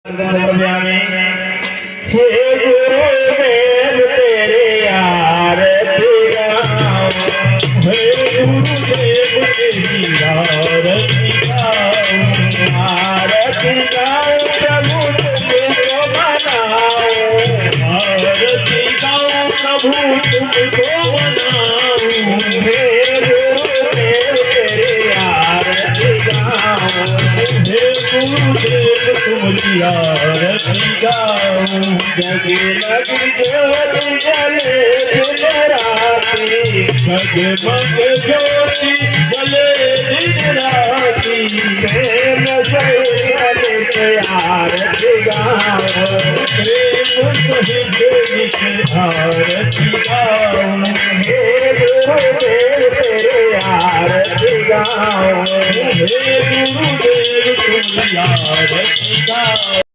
हे गुरुदेव तेरे आरती गाऊं, हे गुरुदेव तेरी आरती गाऊं, आरती गाऊं प्रभु तुमको मनाऊं, आरती गाऊं प्रभु तुमको मनाऊं, हे गुरुदेव तेरी आरती गाऊं, हे गुरुदेव तुम्हारी आरती गाऊं। जगमग ज्योति जले दिन राति, जगमग ज्योति जले दिन राति, प्रेम सहित आरती गाऊं, प्रेम सहित आरती गाऊं, हे गुरुदेव तेरे आरती गाऊं, हे गुरुदेव तुम्हारी आरती गाऊं।